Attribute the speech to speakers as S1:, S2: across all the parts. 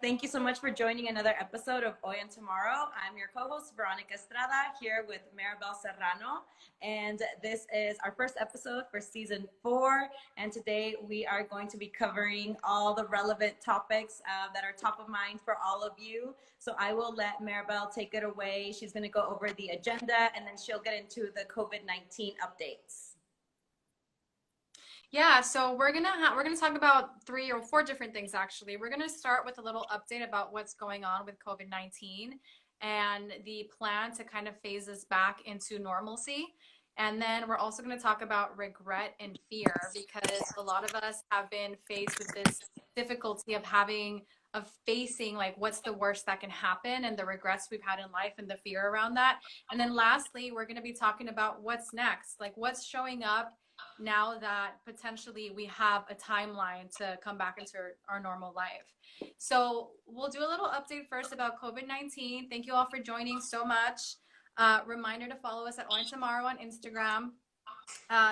S1: Thank you so much for joining another episode of Hoy and Tomorrow. I'm your co-host, Veronica Estrada, here with Maribel Serrano. And this is our first episode for season 4. And today we are going to be covering all the relevant topics that are top of mind for all of you. So I will let Maribel take it away. She's going to go over the agenda and then she'll get into the COVID-19 updates.
S2: Yeah, so we're gonna talk about 3 or 4 different things actually. We're gonna start with a little update about what's going on with COVID-19 and the plan to kind of phase us back into normalcy. And then we're also going to talk about regret and fear, because a lot of us have been faced with this difficulty of facing like what's the worst that can happen and the regrets we've had in life and the fear around that. And then lastly, we're going to be talking about what's next, like what's showing up now that potentially we have a timeline to come back into our normal life. So we'll do a little update first about COVID-19. Thank you all for joining so much. Reminder to follow us at Orange Tomorrow on Instagram.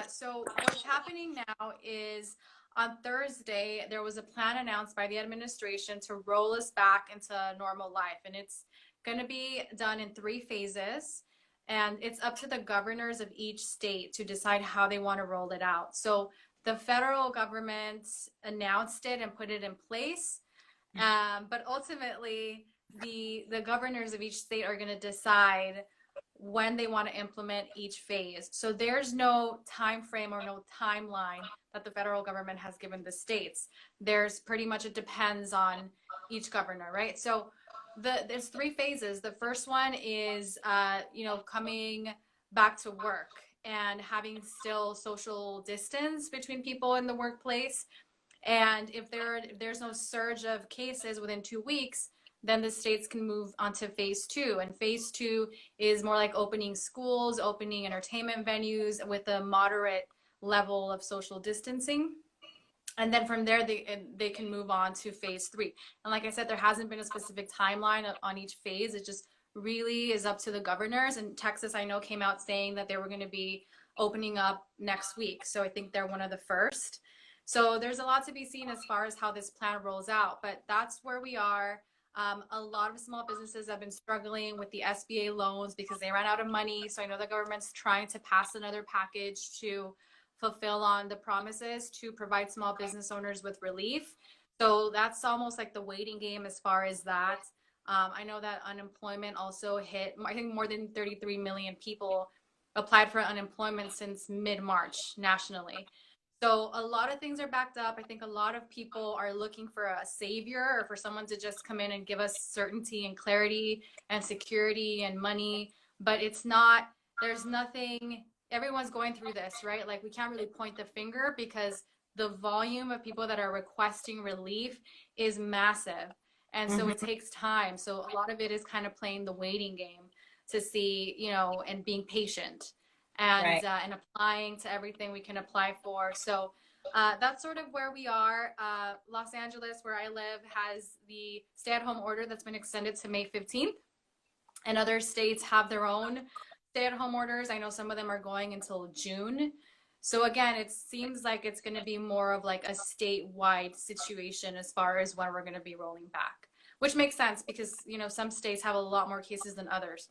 S2: So what's happening now is on Thursday, there was a plan announced by the administration to roll us back into normal life. And it's going to be done in 3 phases. And it's up to the governors of each state to decide how they want to roll it out. So the federal government announced it and put it in place. But ultimately, the governors of each state are going to decide when they want to implement each phase. So there's no time frame or no timeline that the federal government has given the states. There's pretty much, it depends on each governor, right? So there's 3 phases. The first one is, coming back to work and having still social distance between people in the workplace. And if there's no surge of cases within 2 weeks, then the states can move on to phase 2. And phase 2 is more like opening schools, opening entertainment venues with a moderate level of social distancing. And then from there, they can move on to phase 3. And like I said, there hasn't been a specific timeline on each phase. It just really is up to the governors. And Texas, I know, came out saying that they were going to be opening up next week. So I think they're one of the first. So there's a lot to be seen as far as how this plan rolls out. But that's where we are. A lot of small businesses have been struggling with the SBA loans because they ran out of money. So I know the government's trying to pass another package to fulfill on the promises to provide small business owners with relief. So that's almost like the waiting game as far as that. I know that unemployment also hit, I think more than 33 million people applied for unemployment since mid-March nationally. So a lot of things are backed up. I think a lot of people are looking for a savior or for someone to just come in and give us certainty and clarity and security and money, but it's not, there's nothing, everyone's going through this, right? Like we can't really point the finger because the volume of people that are requesting relief is massive. And so it takes time. So a lot of it is kind of playing the waiting game to see, and being patient. And and applying to everything we can apply for. So that's sort of where we are. Los Angeles, where I live, has the stay-at-home order that's been extended to May 15th. And other states have their own stay-at-home orders. I know some of them are going until June. So again, it seems like it's going to be more of like a statewide situation as far as when we're going to be rolling back, which makes sense because, some states have a lot more cases than others.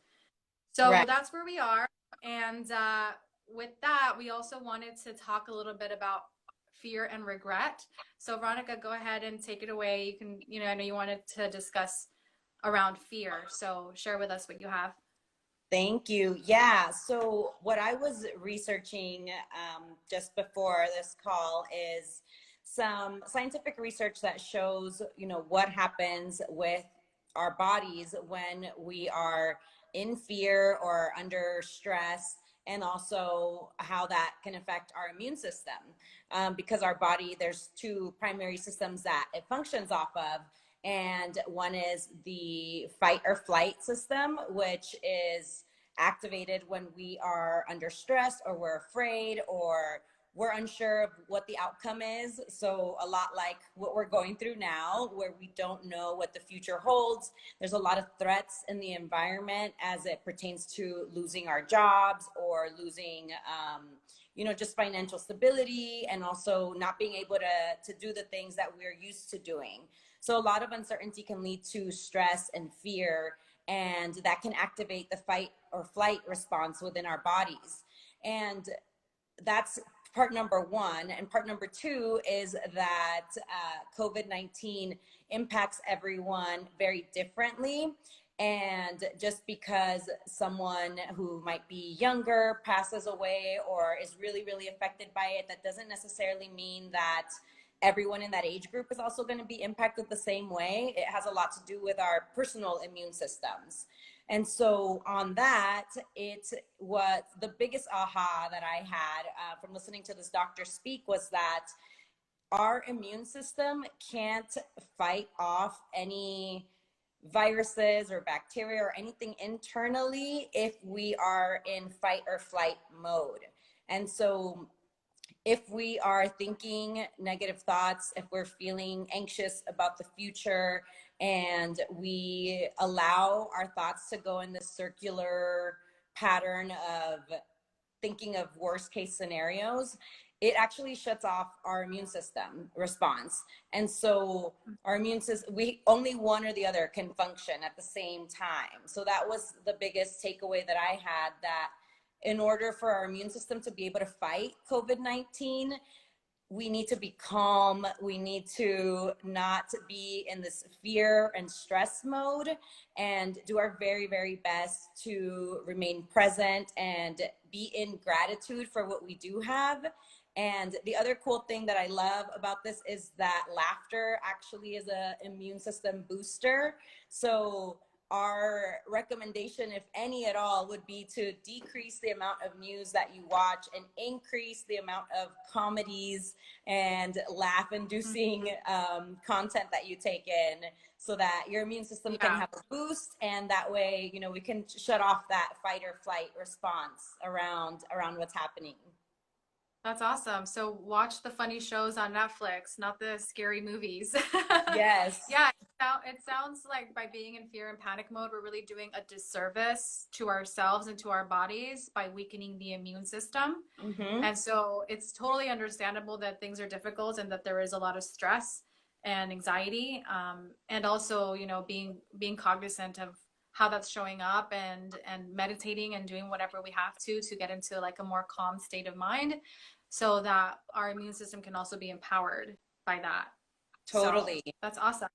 S2: So that's where we are. And with that, we also wanted to talk a little bit about fear and regret. So Veronica, go ahead and take it away. You can, I know you wanted to discuss around fear. So share with us what you have.
S1: Thank you. Yeah. So what I was researching just before this call is some scientific research that shows, what happens with our bodies when we are in fear or under stress, and also how that can affect our immune system. Because our body, there's 2 primary systems that it functions off of. And one is the fight or flight system, which is activated when we are under stress or we're afraid or we're unsure of what the outcome is. So a lot like what we're going through now, where we don't know what the future holds. There's a lot of threats in the environment as it pertains to losing our jobs or losing, just financial stability, and also not being able to do the things that we're used to doing. So a lot of uncertainty can lead to stress and fear, and that can activate the fight or flight response within our bodies. And that's part number one. And part number two is that COVID-19 impacts everyone very differently. And just because someone who might be younger passes away or is really, really affected by it, that doesn't necessarily mean that everyone in that age group is also going to be impacted the same way. It has a lot to do with our personal immune systems. And so on that, it was the biggest aha that I had from listening to this doctor speak was that our immune system can't fight off any viruses or bacteria or anything internally if we are in fight or flight mode. And so if we are thinking negative thoughts, if we're feeling anxious about the future, and we allow our thoughts to go in this circular pattern of thinking of worst case scenarios, it actually shuts off our immune system response. And so our immune system, we only one or the other can function at the same time. So that was the biggest takeaway that I had, that in order for our immune system to be able to fight COVID-19, we need to be calm. We need to not be in this fear and stress mode, and do our very, very best to remain present and be in gratitude for what we do have. And the other cool thing that I love about this is that laughter actually is an immune system booster. So our recommendation, if any at all, would be to decrease the amount of news that you watch and increase the amount of comedies and laugh-inducing content that you take in, so that your immune system can have a boost, and that way, you know, we can shut off that fight or flight response around what's happening.
S2: That's awesome. So watch the funny shows on Netflix, not the scary movies.
S1: Yes.
S2: Yeah, it sounds like by being in fear and panic mode, we're really doing a disservice to ourselves and to our bodies by weakening the immune system.
S1: Mm-hmm.
S2: And so it's totally understandable that things are difficult and that there is a lot of stress and anxiety. And also, you know, being cognizant of how that's showing up, and meditating and doing whatever we have to get into like a more calm state of mind, so that our immune system can also be empowered by that.
S1: Totally.
S2: So that's awesome.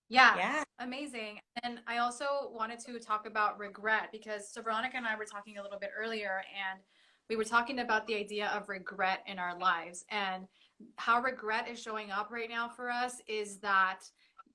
S2: Yeah,
S1: Yeah.
S2: amazing. And I also wanted to talk about regret, because so Veronica and I were talking a little bit earlier, and we were talking about the idea of regret in our lives, and how regret is showing up right now for us is that,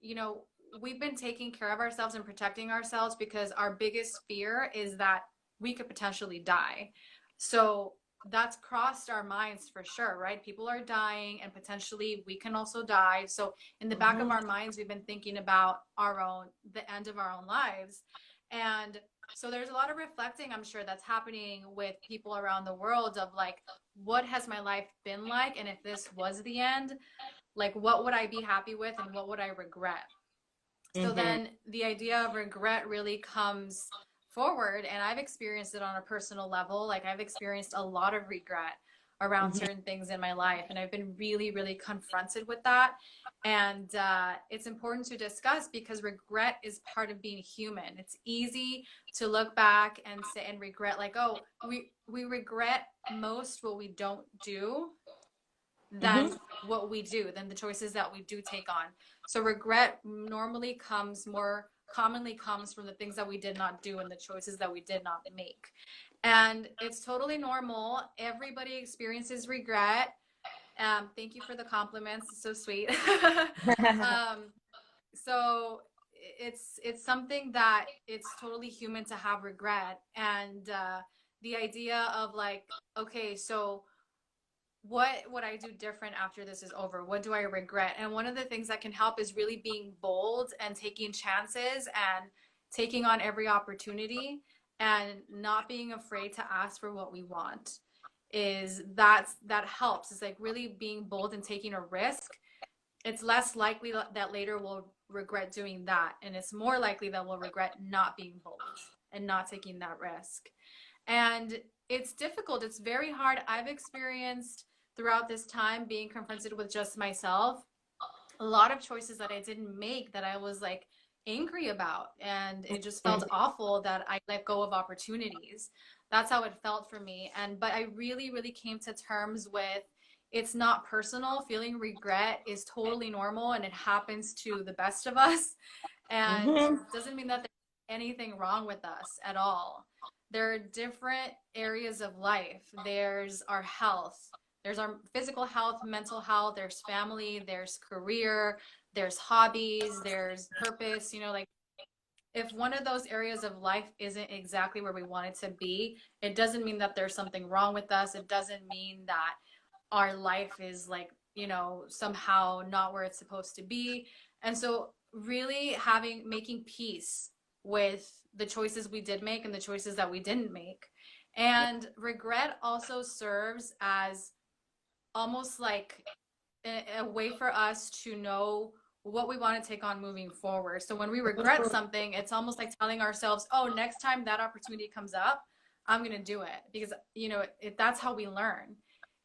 S2: you know, we've been taking care of ourselves and protecting ourselves because our biggest fear is that we could potentially die. So that's crossed our minds for sure, right? People are dying and potentially we can also die. So in the back of our minds, we've been thinking about the end of our own lives. And so there's a lot of reflecting, I'm sure, that's happening with people around the world of like, what has my life been like? And if this was the end, like, what would I be happy with and what would I regret? So then the idea of regret really comes forward, and I've experienced it on a personal level. Like, I've experienced a lot of regret around certain things in my life, and I've been really, really confronted with that. And it's important to discuss because regret is part of being human. It's easy to look back and say and regret, like, oh, we regret most what we don't do than what we do, than the choices that we do take on. So regret normally more commonly comes from the things that we did not do and the choices that we did not make. And it's totally normal. Everybody experiences regret. Thank you for the compliments. It's so sweet. So it's something that it's totally human to have regret. And the idea of like, okay, so what would I do different after this is over? What do I regret? And one of the things that can help is really being bold and taking chances and taking on every opportunity and not being afraid to ask for what we want. That helps. It's like really being bold and taking a risk. It's less likely that later we'll regret doing that, and it's more likely that we'll regret not being bold and not taking that risk. And it's difficult. It's very hard. I've experienced throughout this time being confronted with just myself a lot of choices that I didn't make that I was like angry about. And it just felt awful that I let go of opportunities. That's how it felt for me. But I really, really came to terms with it's not personal. Feeling regret is totally normal and it happens to the best of us. And
S1: Mhm.
S2: doesn't mean that there's anything wrong with us at all. There are different areas of life. There's our health, there's our physical health, mental health, there's family, there's career, there's hobbies, there's purpose. Like if one of those areas of life isn't exactly where we want it to be, it doesn't mean that there's something wrong with us. It doesn't mean that our life is like, somehow not where it's supposed to be. And so really making peace with the choices we did make and the choices that we didn't make. And regret also serves as almost like a way for us to know what we want to take on moving forward. So when we regret something, it's almost like telling ourselves, oh, next time that opportunity comes up, I'm going to do it. Because, that's how we learn,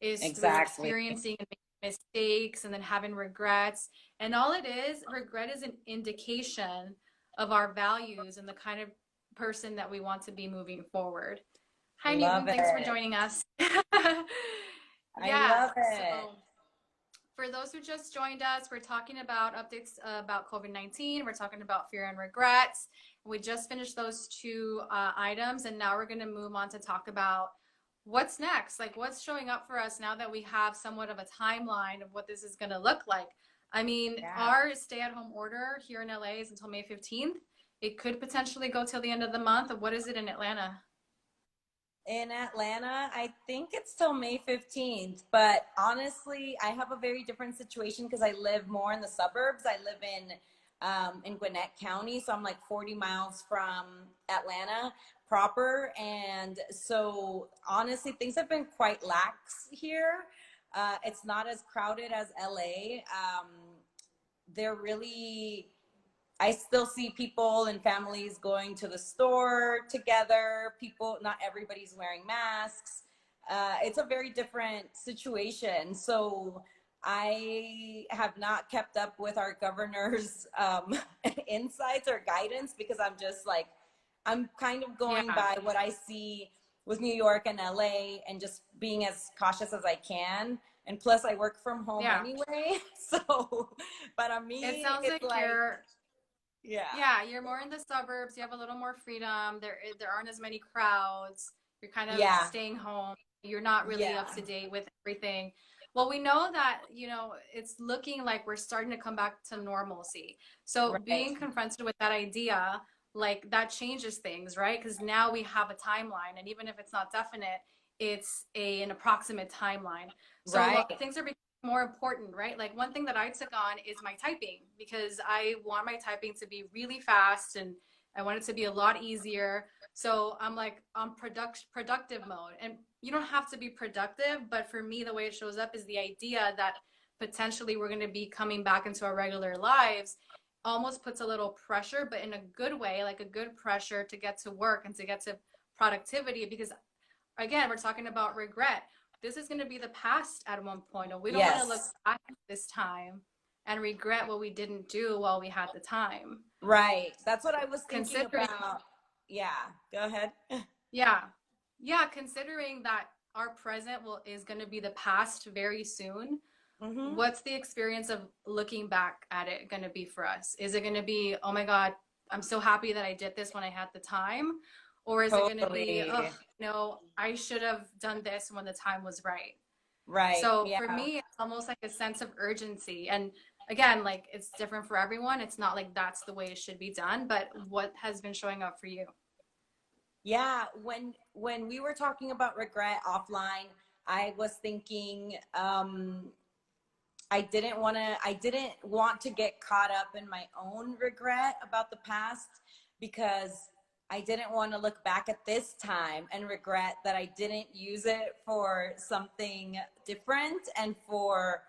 S2: is through
S1: Exactly.
S2: experiencing and making mistakes and then having regrets. And all it is, regret is an indication of our values and the kind of person that we want to be moving forward. Hi,
S1: Love
S2: Newton. Thanks for
S1: it.
S2: joining us.
S1: I
S2: Yeah.
S1: love it.
S2: So for those who just joined us, we're talking about updates about COVID-19. We're talking about fear and regrets. We just finished those two items, and now we're going to move on to talk about what's next, like what's showing up for us now that we have somewhat of a timeline of what this is going to look like. I mean,
S1: Yeah.
S2: our stay-at-home order here in LA is until May 15th. It could potentially go till the end of the month. What is it in Atlanta?
S1: In Atlanta, I think it's till May 15th, but honestly, I have a very different situation because I live more in the suburbs. I live in Gwinnett County, so I'm like 40 miles from Atlanta proper, and so honestly, things have been quite lax here. It's not as crowded as LA. They're really I still see people and families going to the store together. People, not everybody's wearing masks. It's a very different situation. So I have not kept up with our governor's insights or guidance because I'm just like, I'm kind of going
S2: Yeah,
S1: by what I see with New York and LA and just being as cautious as I can. And plus, I work from home
S2: yeah.
S1: anyway. So, but on
S2: It
S1: me,
S2: sounds
S1: it's
S2: like
S1: like,
S2: you're
S1: yeah.
S2: Yeah, you're more in the suburbs. You have a little more freedom. There aren't as many crowds. You're kind of
S1: Yeah.
S2: staying home. You're not really up
S1: Yeah.
S2: to date with everything. Well, we know that, it's looking like we're starting to come back to normalcy. So
S1: Right.
S2: being confronted with that idea, like that changes things, right? Because now we have a timeline, and even if it's not definite, it's an approximate timeline. So
S1: Right.
S2: things are becoming more important, right? Like one thing that I took on is my typing because I want my typing to be really fast and I want it to be a lot easier. So I'm like on productive mode. And you don't have to be productive, but for me, the way it shows up is the idea that potentially we're going to be coming back into our regular lives almost puts a little pressure, but in a good way, like a good pressure to get to work and to get to productivity because again, we're talking about regret. This is going to be the past at one point, and we don't want to look
S1: Yes.
S2: back at this time and regret what we didn't do while we had the time.
S1: Right. That's what I was thinking
S2: Considering,
S1: about. Yeah. Go ahead.
S2: yeah, yeah, considering that our present is going to be the past very soon.
S1: Mm-hmm.
S2: What's the experience of looking back at it going to be for us? Is it going to be, oh my God, I'm so happy that I did this when I had the time? Or is it going to be, oh,
S1: Totally.
S2: no, I should have done this when the time was right?
S1: Right.
S2: So for
S1: Yeah.
S2: me, it's almost like a sense of urgency. And again, like it's different for everyone. It's not like that's the way it should be done, but what has been showing up for you?
S1: Yeah. When we were talking about regret offline, I was thinking I didn't want to get caught up in my own regret about the past because I didn't want to look back at this time and regret that I didn't use it for something different and for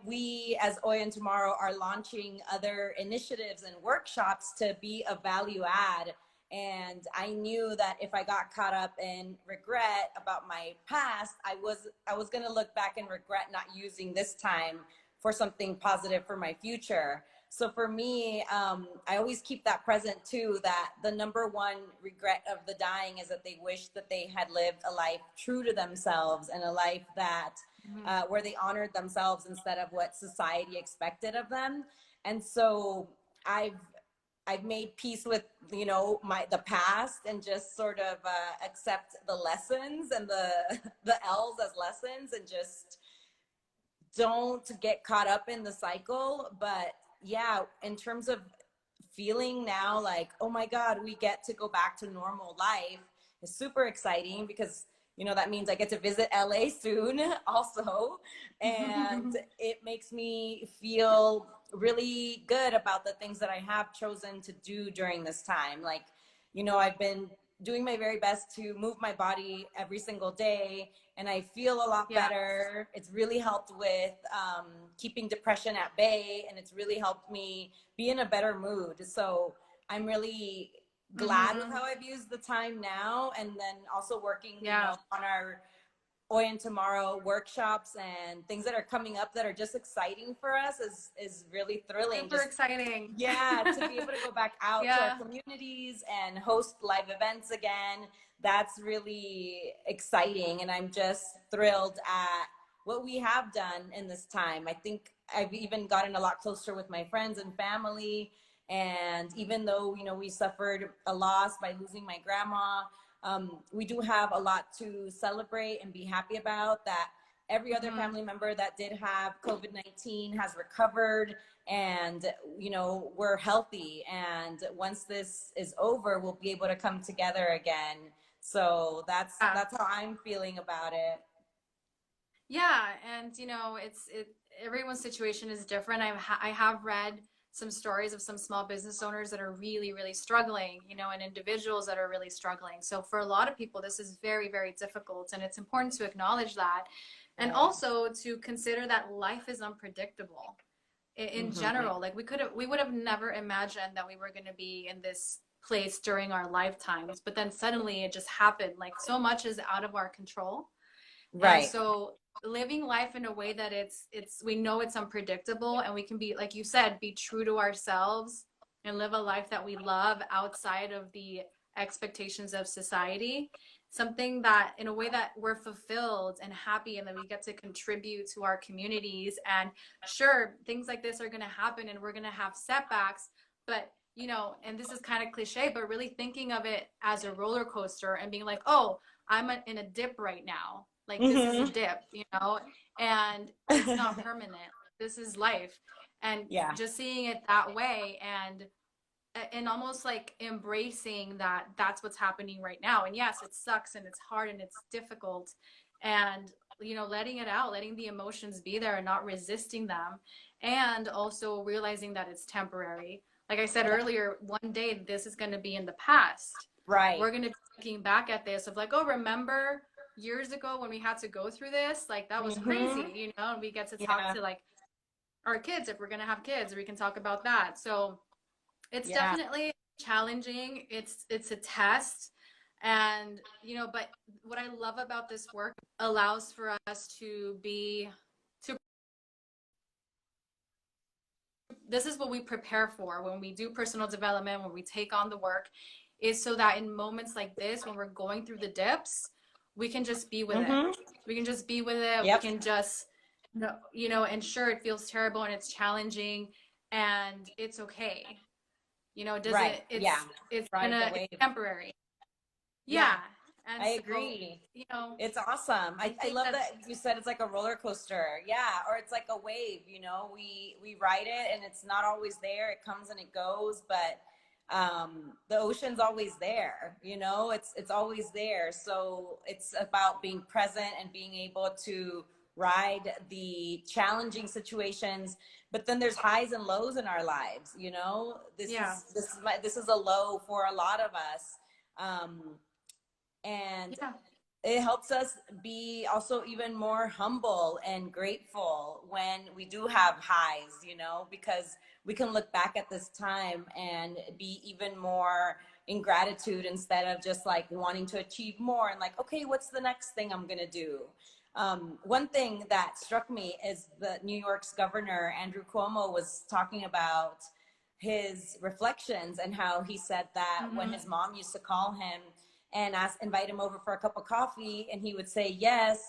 S1: we as Oya and Tomorrow are launching other initiatives and workshops to be a value add. And I knew that if I got caught up in regret about my past, I was going to look back and regret not using this time for something positive for my future. So for me, I always keep that present too, that the number one regret of the dying is that they wish that they had lived a life true to themselves, and a life that where they honored themselves instead of what society expected of them. And so I've made peace with, you know, the past, and just sort of accept the lessons and the L's as lessons, and just don't get caught up in the cycle. But yeah, in terms of feeling now like, oh my God, we get to go back to normal life, is super exciting, because you know that means I get to visit LA soon also, and it makes me feel really good about the things that I have chosen to do during this time. Like, you know, I've been doing my very best to move my body every single day, and I feel a lot better. It's really helped with keeping depression at bay, and it's really helped me be in a better mood. So I'm really glad with how I've used the time now. And then also working, you know, on our Hoy and Tomorrow workshops and things that are coming up that are just exciting for us is really thrilling.
S2: Super exciting.
S1: Yeah, to be able to go back out to our communities and host live events again, that's really exciting. And I'm just thrilled at what we have done in this time. I think I've even gotten a lot closer with my friends and family. And even though, you know, we suffered a loss by losing my grandma, we do have a lot to celebrate and be happy about. That every other family member that did have COVID-19 has recovered, and you know, we're healthy, and once this is over, we'll be able to come together again. So that's how I'm feeling about it.
S2: Yeah, and you know, everyone's situation is different. I have read some stories of some small business owners that are really, really struggling, you know, and individuals that are really struggling. So for a lot of people, this is very, very difficult, and it's important to acknowledge that, and also to consider that life is unpredictable in general. Like we would have never imagined that we were going to be in this place during our lifetimes, but then suddenly it just happened. Like so much is out of our control.
S1: Right.
S2: And so living life in a way that we know it's unpredictable, and we can be, like you said, be true to ourselves and live a life that we love outside of the expectations of society, something that in a way that we're fulfilled and happy, and that we get to contribute to our communities. And sure, things like this are going to happen, and we're going to have setbacks, but you know, and this is kind of cliche, but really thinking of it as a roller coaster and being like, oh, I'm in a dip right now. Like this is a dip, you know, and it's not permanent. This is life. And just seeing it that way, and almost like embracing that that's what's happening right now. And yes, it sucks, and it's hard, and it's difficult, and you know, letting it out, letting the emotions be there and not resisting them, and also realizing that it's temporary. Like I said earlier, one day this is going to be in the past.
S1: Right.
S2: We're going to be looking back at this of like, oh, remember years ago when we had to go through this? Like that was crazy, you know. And we get to talk to like our kids, if we're going to have kids, we can talk about that. So it's definitely challenging. It's a test. And you know, but what I love about this work allows for us to this is what we prepare for when we do personal development, when we take on the work, is so that in moments like this, when we're going through the dips, we can just be with it. We can just be with it. We can just, you know, and sure, it feels terrible and it's challenging, and it's okay. You know, it's temporary. And
S1: I agree.
S2: You know,
S1: it's awesome. I love that you said it's like a roller coaster. Yeah. Or it's like a wave, you know, we ride it, and it's not always there. It comes and it goes, but the ocean's always there, you know, it's always there. So it's about being present and being able to ride the challenging situations. But then there's highs and lows in our lives, you know. This is a low for a lot of us. And it helps us be also even more humble and grateful when we do have highs, you know, because we can look back at this time and be even more in gratitude, instead of just like wanting to achieve more and like, okay, what's the next thing I'm gonna do? One thing that struck me is the New York's governor, Andrew Cuomo, was talking about his reflections and how he said that when his mom used to call him and invite him over for a cup of coffee, and he would say yes,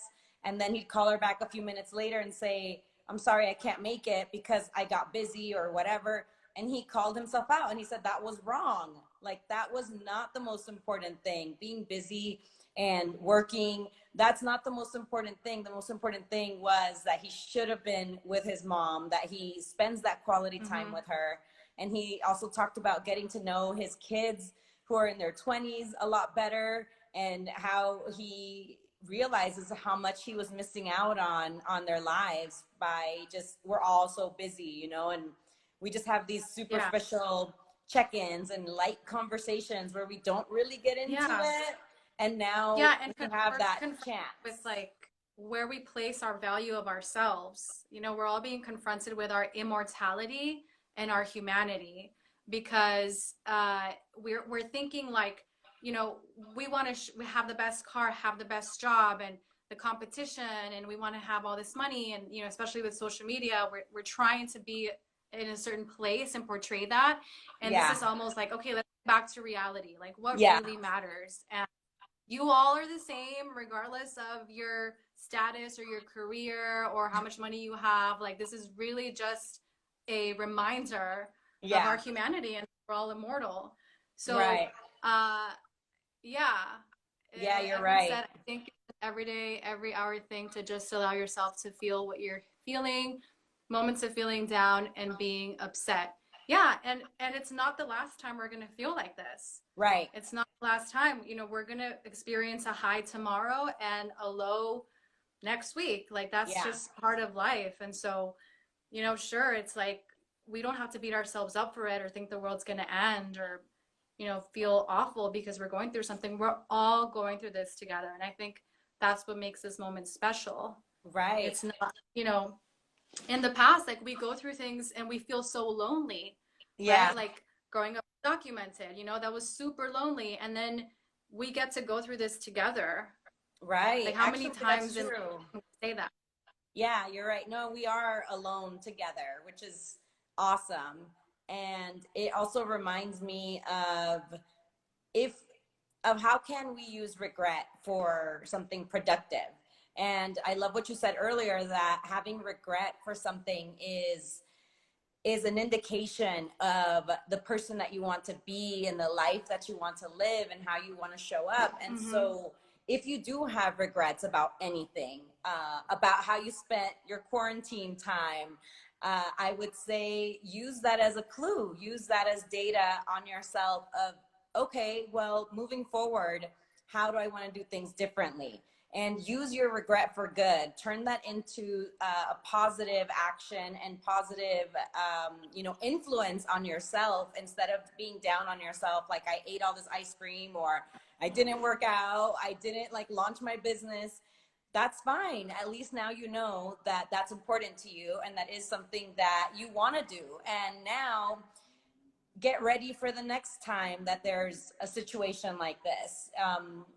S1: and then he'd call her back a few minutes later and say, I'm sorry, I can't make it because I got busy or whatever. And he called himself out and he said that was wrong. Like, that was not the most important thing. Being busy and working, that's not the most important thing. The most important thing was that he should have been with his mom, that he spends that quality time with her. And he also talked about getting to know his kids who are in their 20s a lot better, and how he realizes how much he was missing out on their lives by just, we're all so busy, you know, and we just have these superficial check-ins and light conversations where we don't really get into it. And now
S2: and
S1: we have that chance
S2: with like where we place our value of ourselves. You know, we're all being confronted with our immortality and our humanity, because we're thinking like, you know, we want to we have the best car, have the best job, and the competition, and we want to have all this money, and you know, especially with social media, we're trying to be in a certain place and portray that. And this is almost like, okay, let's get back to reality, like what really matters. And you all are the same regardless of your status or your career or how much money you have. Like, this is really just a reminder of our humanity, and we're all immortal. So
S1: you're right.
S2: Said, I think it's an every day, every hour thing to just allow yourself to feel what you're feeling, moments of feeling down and being upset. And it's not the last time we're going to feel like this.
S1: Right.
S2: It's not the last time. You know, we're going to experience a high tomorrow and a low next week. Like, that's just part of life. And so, you know, sure, it's like, we don't have to beat ourselves up for it or think the world's going to end or, you know, feel awful because we're going through something. We're all going through this together. And I think that's what makes this moment special.
S1: Right.
S2: It's not, you know, in the past, like, we go through things and we feel so lonely. Right? Like growing up documented, you know, that was super lonely. And then we get to go through this together.
S1: Right.
S2: Like, how many times did we say that?
S1: Yeah, you're right. No, we are alone together, which is awesome. And it also reminds me of how can we use regret for something productive. And I love what you said earlier, that having regret for something is an indication of the person that you want to be and the life that you want to live and how you want to show up. And so if you do have regrets about anything, about how you spent your quarantine time, I would say use that as a clue, use that as data on yourself of, okay, well, moving forward, how do I want to do things differently? And use your regret for good. Turn that into a positive action and positive, you know, influence on yourself, instead of being down on yourself. Like, I ate all this ice cream, or I didn't work out, I didn't like launch my business. That's fine. At least now you know that that's important to you and that is something that you want to do. And now get ready for the next time that there's a situation like this.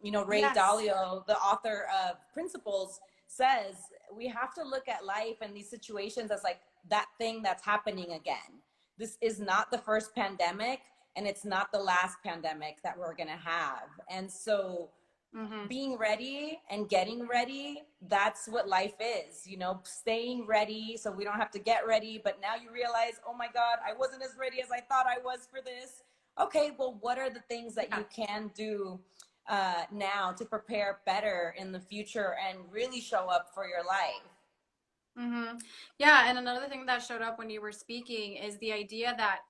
S1: You know, Ray Dalio, the author of Principles, says we have to look at life and these situations as like that thing that's happening again. This is not the first pandemic, and it's not the last pandemic that we're going to have. And so being ready and getting ready, that's what life is, you know, staying ready so we don't have to get ready. But now you realize, oh my God, I wasn't as ready as I thought I was for this. Okay, well, what are the things that you can do now to prepare better in the future and really show up for your life?
S2: Yeah, and another thing that showed up when you were speaking is the idea that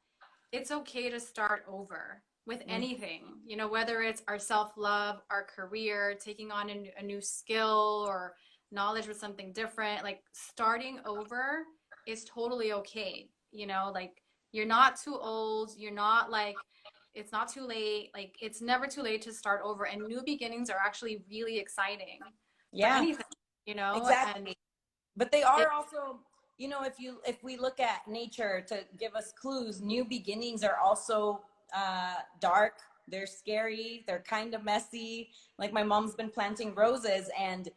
S2: it's okay to start over with anything, you know, whether it's our self-love, our career, taking on a new skill or knowledge with something different. Like, starting over is totally okay. You know, like, you're not too old. You're not like, it's not too late. Like, it's never too late to start over. And new beginnings are actually really exciting for anything, you know?
S1: Exactly.
S2: And
S1: but they are also, you know, if we look at nature to give us clues, new beginnings are also dark, they're scary, they're kind of messy. Like, my mom's been planting roses, and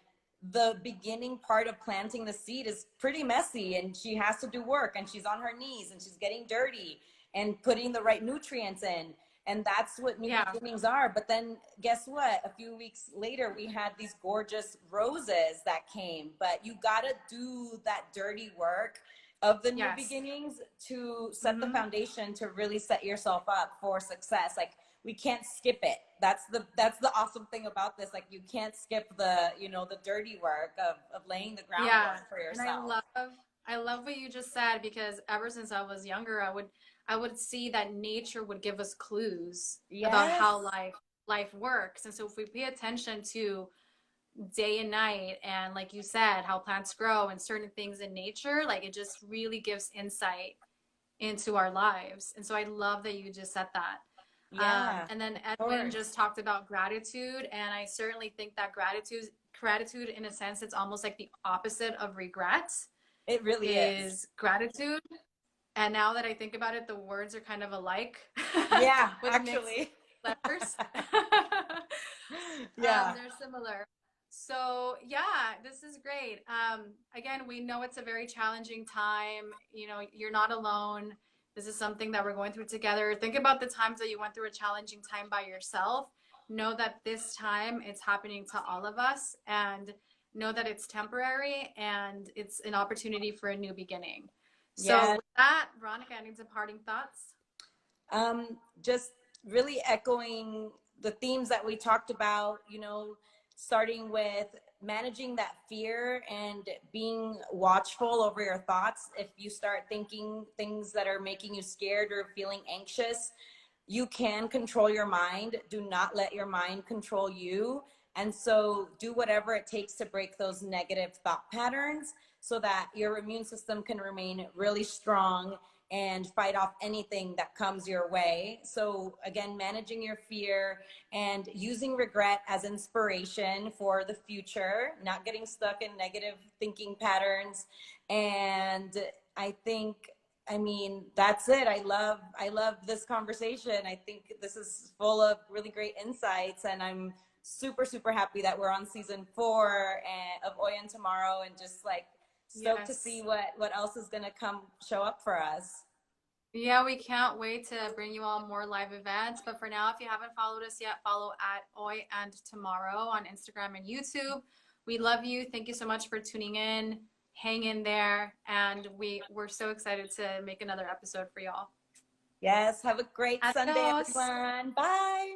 S1: the beginning part of planting the seed is pretty messy, and she has to do work, and she's on her knees and she's getting dirty and putting the right nutrients in. And that's what new
S2: Yeah.
S1: beginnings are. But then guess what? A few weeks later, we had these gorgeous roses that came. But you got to do that dirty work of the new
S2: Yes.
S1: beginnings to set the
S2: Mm-hmm.
S1: foundation to really set yourself up for success. Like, we can't skip it. That's the awesome thing about this. Like, you can't skip the, you know, the dirty work of laying the
S2: Yeah.
S1: groundwork for
S2: And
S1: yourself.
S2: I love what you just said, because ever since I was younger, I would see that nature would give us clues about
S1: Yes.
S2: how life works. And so if we pay attention to day and night, and like you said, how plants grow and certain things in nature, like it just really gives insight into our lives. And so I love that you just said that.
S1: Yeah,
S2: And then
S1: of
S2: Edwin
S1: course.
S2: just talked about gratitude, and I certainly think that gratitude in a sense, it's almost like the opposite of regret
S1: It really is.
S2: is gratitude. And now that I think about it, the words are kind of alike
S1: Yeah,
S2: with mixed
S1: actually.
S2: letters.
S1: Yeah.
S2: They're similar. So yeah, this is great. Again, we know it's a very challenging time. You know, you're not alone. This is something that we're going through together. Think about the times that you went through a challenging time by yourself. Know that this time it's happening to all of us, and know that it's temporary and it's an opportunity for a new beginning. So
S1: Yeah.
S2: with that, Veronica, any departing thoughts?
S1: Just really echoing the themes that we talked about, you know, starting with managing that fear and being watchful over your thoughts. If you start thinking things that are making you scared or feeling anxious, you can control your mind. Do not let your mind control you. And so do whatever it takes to break those negative thought patterns so that your immune system can remain really strong and fight off anything that comes your way. So again, managing your fear and using regret as inspiration for the future, not getting stuck in negative thinking patterns. And I think, I mean, that's it. I love this conversation. I think this is full of really great insights, and I'm super, super happy that we're on season 4 of Oy and Tomorrow, and just like stoked to see
S2: Yes.
S1: what else is gonna come show up for us.
S2: Yeah, we can't wait to bring you all more live events. But for now, if you haven't followed us yet, follow at Oi and Tomorrow on Instagram and YouTube. We love you. Thank you so much for tuning in. Hang in there. And we're so excited to make another episode for y'all.
S1: Yes, have a great Sunday,
S2: Adios.
S1: everyone. Bye.